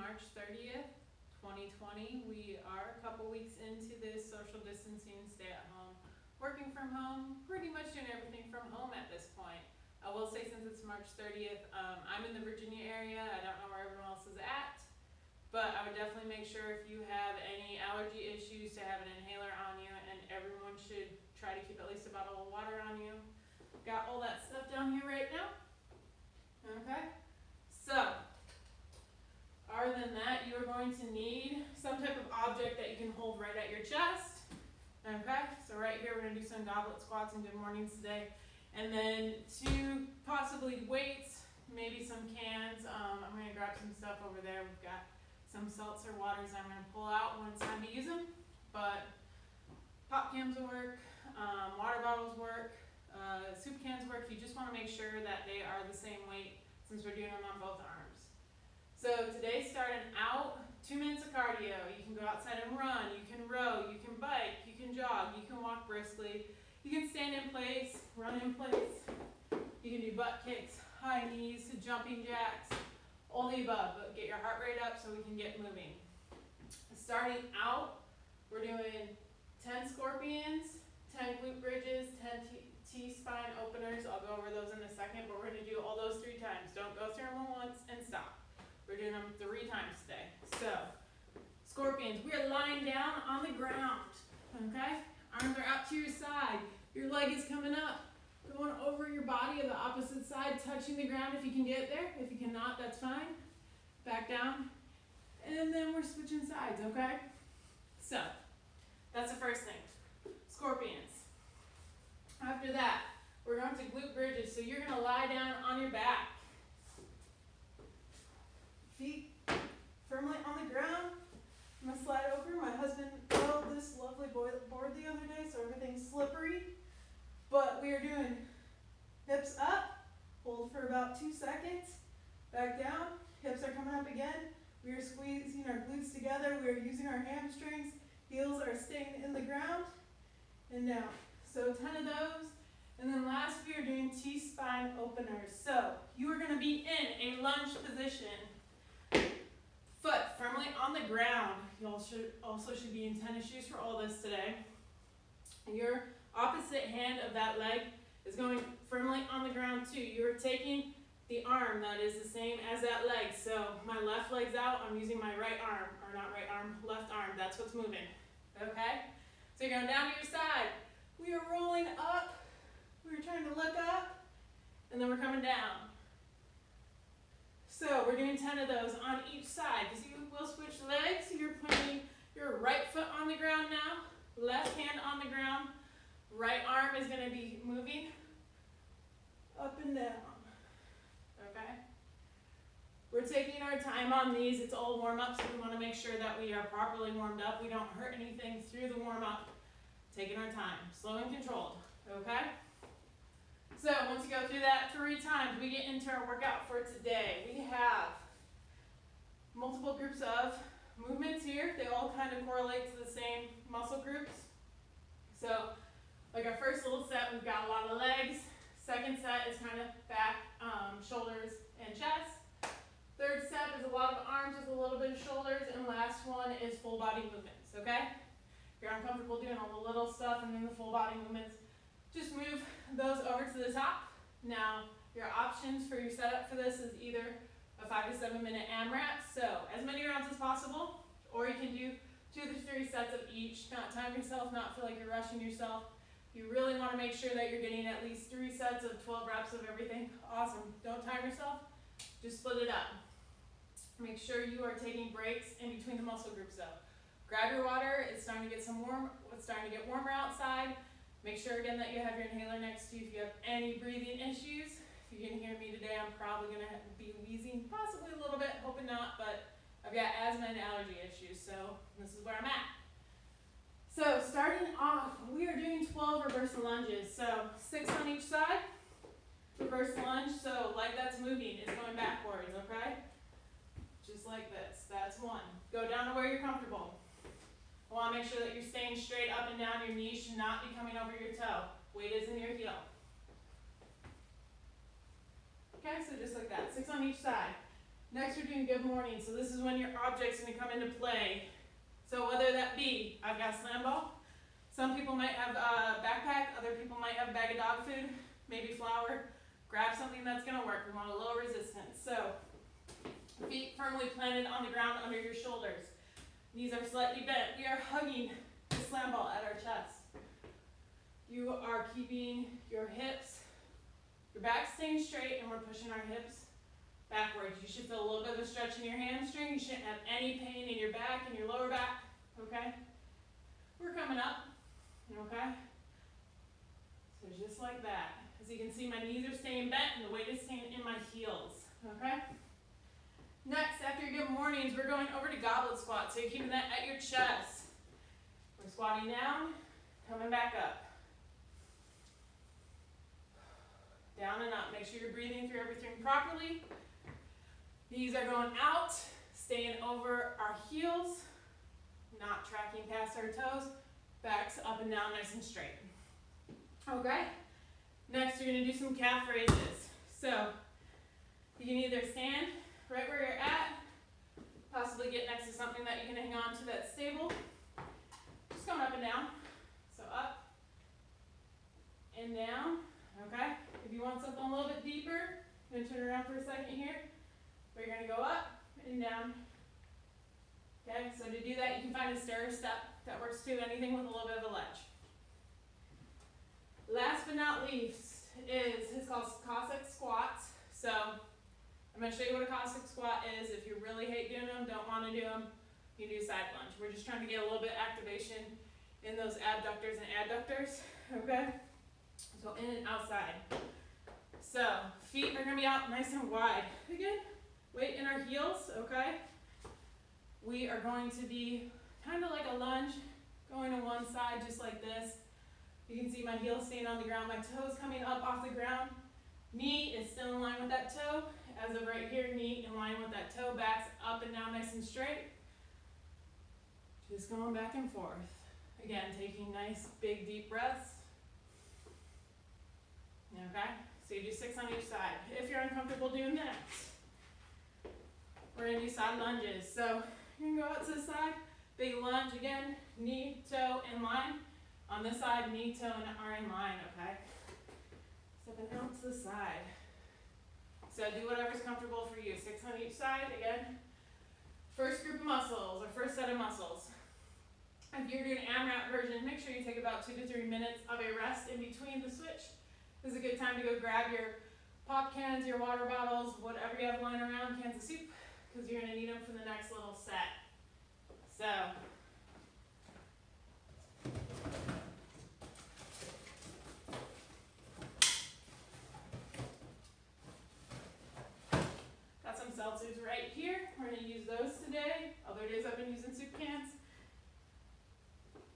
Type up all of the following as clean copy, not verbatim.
March 30th, 2020. We are a couple weeks into this social distancing, stay at home, working from home, pretty much doing everything from home at this point. I will say, since it's March 30th, I'm in the Virginia area. I don't know where everyone else is at, but I would definitely make sure if you have any allergy issues to have an inhaler on you, and everyone should try to keep at least a bottle of water on you. Got all that stuff down here right now. Okay, so other than that, you are going to need some type of object that you can hold right at your chest. Okay, so right here we're going to do some goblet squats and good mornings today. And then two possibly weights, maybe some cans. I'm going to grab some stuff over there. We've got some seltzer waters I'm going to pull out when it's time to use them. But pop cans will work, water bottles work, soup cans work. You just want to make sure that they are the same weight since we're doing them on both arms. So today, starting out, 2 minutes of cardio. You can go outside and run, you can row, you can bike, you can jog, you can walk briskly, you can stand in place, run in place, you can do butt kicks, high knees, jumping jacks, all the above, but get your heart rate up so we can get moving. Starting out, we're doing 10 scorpions, 10 glute bridges, 10 T-spine openers. I'll go over those in a second, but we're going to do all those 3 times. Don't go through them once and stop. We're doing them 3 times today. So, scorpions, we are lying down on the ground, okay? Arms are out to your side. Your leg is coming up, going over your body on the opposite side, touching the ground if you can get there. If you cannot, that's fine. Back down. And then we're switching sides, okay? So, that's the first thing. Scorpions. After that, we're going to glute bridges. So you're going to lie down on your back. Feet firmly on the ground. I'm going to slide over. My husband built this lovely board the other day, so everything's slippery. But we are doing hips up, hold for about 2 seconds, back down, hips are coming up again. We are squeezing our glutes together. We are using our hamstrings. Heels are staying in the ground, and down. So 10 of those. And then last, we are doing T-spine openers. So you are going to be in a lunge position. Foot firmly on the ground. You also should be in tennis shoes for all this today. And your opposite hand of that leg is going firmly on the ground too. You are taking the arm that is the same as that leg. So my left leg's out. I'm using my right arm, or not right arm, left arm. That's what's moving. Okay? So you're going down to your side. We are rolling up. We're trying to look up. And then we're coming down. So we're doing 10 of those on each side, because you will switch legs. You're putting your right foot on the ground now, left hand on the ground, right arm is going to be moving up and down. Okay? We're taking our time on these. It's all warm-up, so we want to make sure that we are properly warmed up. We don't hurt anything through the warm-up. Taking our time, slow and controlled. Okay? So once you go through that 3 times, we get into our workout for today. We have multiple groups of movements here. They all kind of correlate to the same muscle groups. So like our first little set, we've got a lot of legs. Second set is kind of back, shoulders, and chest. Third set is a lot of arms with a little bit of shoulders. And last one is full body movements, okay? If you're uncomfortable doing all the little stuff and then the full body movements, just move those over to the top. Now, your options for your setup for this is either a 5 to 7 minute AMRAP, so as many rounds as possible, or you can do 2 to 3 sets of each. Not time yourself, not feel like you're rushing yourself. You really want to make sure that you're getting at least 3 sets of 12 reps of everything. Awesome. Don't time yourself, just split it up. Make sure you are taking breaks in between the muscle groups though. Grab your water, it's starting to get warmer outside. Make sure again that you have your inhaler next to you if you have any breathing issues. If you can hear me today, I'm probably going to be wheezing, possibly a little bit, hoping not, but I've got asthma and allergy issues, so this is where I'm at. So starting off, we are doing 12 reverse lunges. So 6 on each side, reverse lunge, so leg that's moving is going backwards, okay? Just like this, that's 1. Go down to where you're comfortable. I want to make sure that you're staying straight up and down. Your knee should not be coming over your toe. Weight is in your heel. Okay, so just like that. 6 on each side. Next we're doing good morning. So this is when your object's gonna come into play. So whether that be, I've got a slam ball. Some people might have a backpack, other people might have a bag of dog food, maybe flour. Grab something that's gonna work. We want a low resistance. So feet firmly planted on the ground under your shoulders. Knees are slightly bent. We are hugging the slam ball at our chest. You are keeping your hips, your back staying straight, and we're pushing our hips backwards. You should feel a little bit of a stretch in your hamstring. You shouldn't have any pain in your back and your lower back, okay? We're coming up, okay? So just like that. As you can see, my knees are staying bent and the weight is staying in my heels, okay? Next, after your good mornings, we're going over to goblet squats. So you're keeping that at your chest. We're squatting down, coming back up. Down and up. Make sure you're breathing through everything properly. Knees are going out, staying over our heels, not tracking past our toes. Backs up and down nice and straight. Okay? Next, you're going to do some calf raises. So you can either stand right where you're at, possibly get next to something that you can hang on to that's stable. Just going up and down. So up and down. Okay? If you want something a little bit deeper, I'm going to turn around for a second here. But you're going to go up and down. Okay? So to do that, you can find a stair step that works too, anything with a little bit of a ledge. Last but not least it's called Cossack Squats. So I'm going to show you what a Cossack Squat is. If you really hate doing them, don't want to do them, you can do side lunge. We're just trying to get a little bit of activation in those abductors and adductors. Okay? So in and outside. So feet are going to be out nice and wide. Again, weight in our heels, okay? We are going to be kind of like a lunge, going to one side just like this. You can see my heels staying on the ground, my toes coming up off the ground. Knee is still in line with that toe. As of right here, knee in line with that toe, backs up and down nice and straight. Just going back and forth. Again, taking nice big deep breaths. Okay, so you do 6 on each side. If you're uncomfortable doing that, we're gonna do side lunges. So you're gonna go out to the side, big lunge again, knee, toe in line. On this side, knee, toe are in line, okay? Stepping out to the side. So do whatever's comfortable for you. 6 on each side, again. First group of muscles, or first set of muscles. If you're doing an AMRAP version, make sure you take about 2 to 3 minutes of a rest in between the switch. This is a good time to go grab your pop cans, your water bottles, whatever you have lying around, cans of soup, because you're going to need them for the next little set. So, got some seltzers right here. We're going to use those today. Other days I've been using soup cans.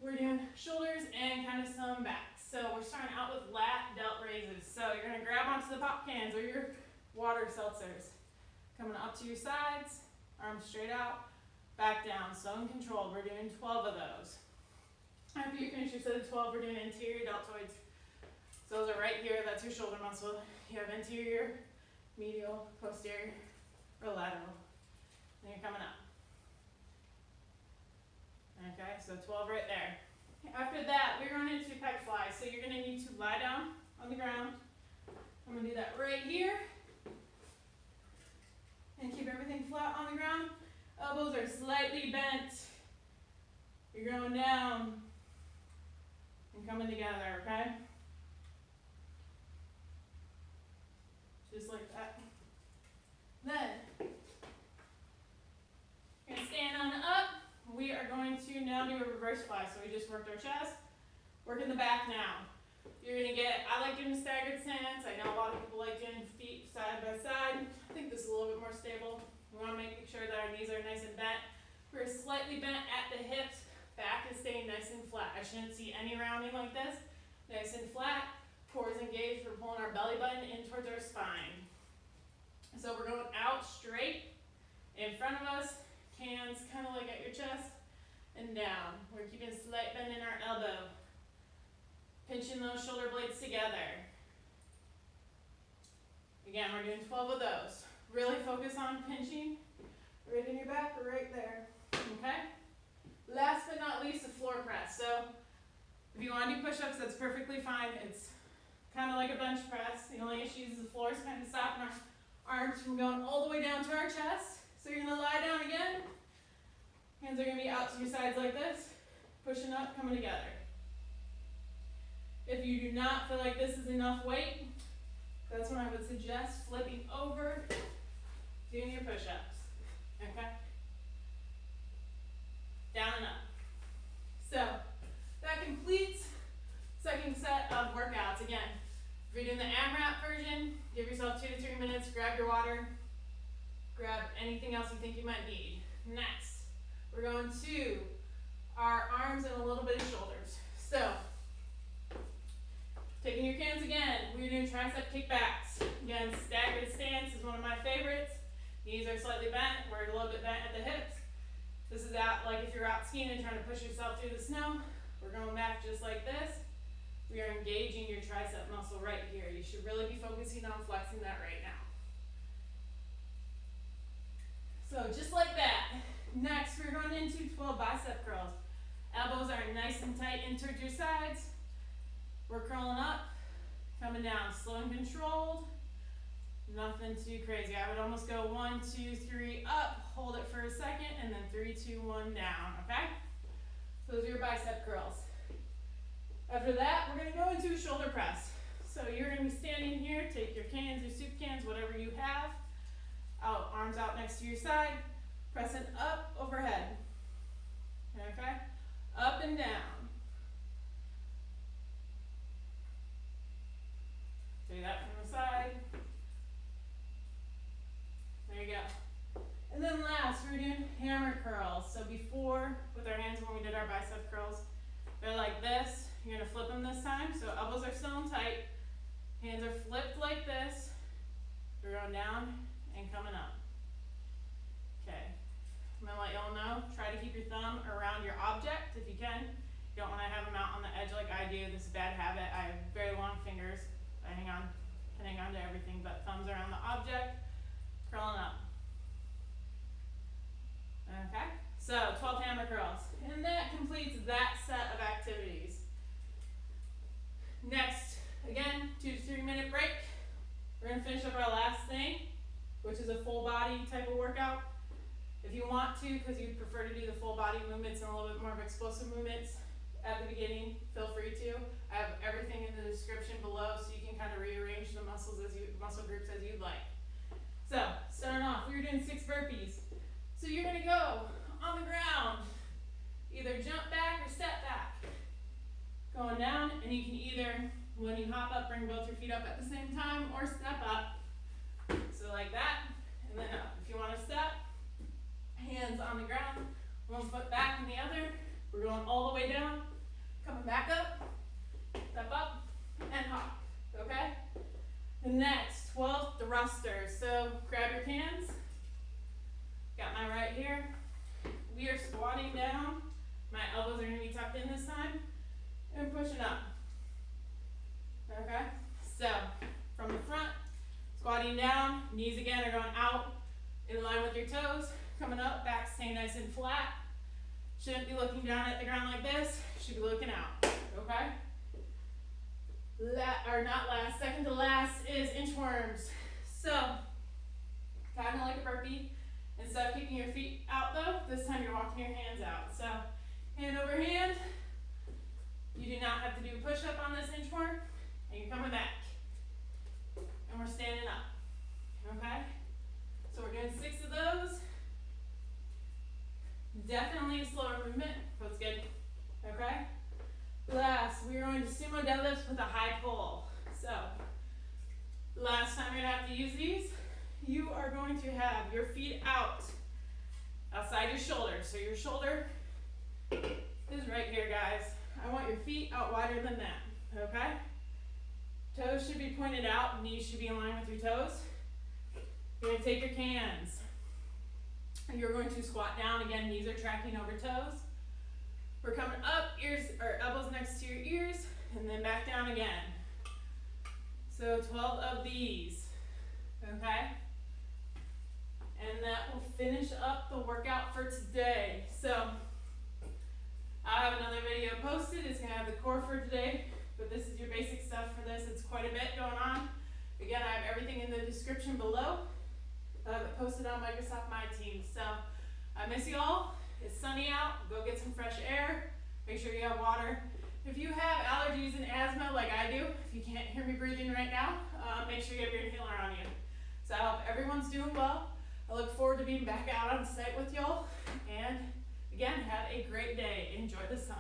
We're doing shoulders and kind of some backs. So we're starting out with lat delt raises. So you're going to grab onto the pop cans or your water seltzers. Coming up to your sides, arms straight out, back down, so uncontrolled. We're doing 12 of those. After you finish your set of 12, we're doing anterior deltoids. So those are right here, that's your shoulder muscle. You have anterior, medial, posterior, or lateral. Then you're coming up. Okay, so 12 right there. After that, we're going into Peck Fly. So you're going to need to lie down on the ground. I'm going to do that right here. And keep everything flat on the ground. Elbows are slightly bent. You're going down and coming together, okay? Just like that. Then, you're going to stand on up. We are going to now do a reverse fly. So we just worked our chest, working the back now. You're going to get, I like doing a staggered stance. I know a lot of people like doing feet side by side. I think this is a little bit more stable. We want to make sure that our knees are nice and bent. We're slightly bent at the hips. Back is staying nice and flat. I shouldn't see any rounding like this. Nice and flat. Core is engaged. We're pulling our belly button in towards our spine. So we're going out straight. In front of us, hands kind of like at your chest and down. We're keeping a slight bend in our elbow. Pinching those shoulder blades together. Again, we're doing 12 of those. Really focus on pinching right in your back, right there, okay? Last but not least, the floor press. So if you want to do push-ups, that's perfectly fine. It's kind of like a bench press. The only issue is the floor is kind of stopping our arms from going all the way down to our chest. So you're going to lie down again. Hands are going to be out to your sides like this. Pushing up, coming together. If you do not feel like this is enough weight, that's when I would suggest flipping over, doing your push-ups. Okay? Down and up. So that completes second set of workouts. Again, if you're doing the AMRAP version, give yourself 2 to 3 minutes, grab your water, grab anything else you think you might need. Next, we're going to our arms and a little bit of shoulders. So, taking your cans again, we're doing Triceps Kickbacks. Again, staggered stance is one of my favorites. Knees are slightly bent, we're a little bit bent at the hips. This is out like if you're out skiing and trying to push yourself through the snow. We're going back just like this. We are engaging your tricep muscle right here. You should really be focusing on flexing that right now. So just like that. Next, we're going into 12 bicep curls. Elbows are nice and tight in towards your sides. We're curling up, coming down, slow and controlled. Nothing too crazy. I would almost go 1, 2, 3 up, hold it for a second, and then 3, 2, 1 down, okay? So those are your bicep curls. After that, we're gonna go into a shoulder press. So you're gonna be standing here, take your cans, your soup cans, whatever you have, out, arms out next to your side, pressing up, overhead, okay? Up and down. Do that from the side. There you go. And then last, we're doing hammer curls. So before, with our hands when we did our bicep curls, they're like this. You're gonna flip them this time. So elbows are still in tight. Hands are flipped like this. We're going down and coming up. Okay. I'm gonna let y'all know, try to keep your thumb around your object if you can. You don't wanna have them out on the edge like I do. This is a bad habit. I have very long fingers. I can hang on to everything, but thumbs around the object. Curling up. Okay, so 12 hammer curls. And that completes that set of activities. Next, again, 2 to 3 minute break. We're gonna finish up our last thing, which is a full body type of workout. If you want to, because you prefer to do the full body movements and a little bit more of explosive movements at the beginning, feel free to. I have everything in the description below so you can kind of rearrange the muscle groups as you'd like. So, starting off, we were doing 6 burpees. So you're gonna go on the ground, either jump back or step back. Going down, and you can either, when you hop up, bring both your feet up at the same time, or step up. So like that, and then up. If you wanna step, hands on the ground, 1 foot back and the other. We're going all the way down, coming back up, step up, and hop, okay? The next, 12 thrusters. So grab your cans. Got mine right here. We are squatting down. My elbows are gonna be tucked in this time. And pushing up. Okay? So, from the front, squatting down, knees again are going out, in line with your toes. Coming up, back staying nice and flat. Shouldn't be looking down at the ground like this. Should be looking out, okay? Second to last is inchworms. So, kind of like a burpee. Instead of kicking your feet out though, this time you're walking your hands out. So, hand over hand. You do not have to do a push-up on this inchworm. And you're coming back. And we're standing up, okay? So we're doing 6 of those. Definitely a slower movement, but it's good, okay? Last, we're going to sumo deadlifts with a high pull. So, last time you're gonna have to use these, you are going to have your feet out, outside your shoulders. So your shoulder is right here, guys. I want your feet out wider than that, okay? Toes should be pointed out, knees should be in line with your toes. You're gonna take your cans. And you're going to squat down. Again, knees are tracking over toes. We're coming up, ears or elbows next to your ears, and then back down again. So 12 of these, okay? And that will finish up the workout for today. So I have another video posted. It's gonna have the core for today, but this is your basic stuff for this. It's quite a bit going on. Again, I have everything in the description below. I have it posted on Microsoft My Teams. So I miss you all. It's sunny out. Go get some fresh air. Make sure you have water. If you have allergies and asthma like I do, if you can't hear me breathing right now, make sure you have your inhaler on you. So I hope everyone's doing well. I look forward to being back out on site with y'all. And again, have a great day. Enjoy the sun.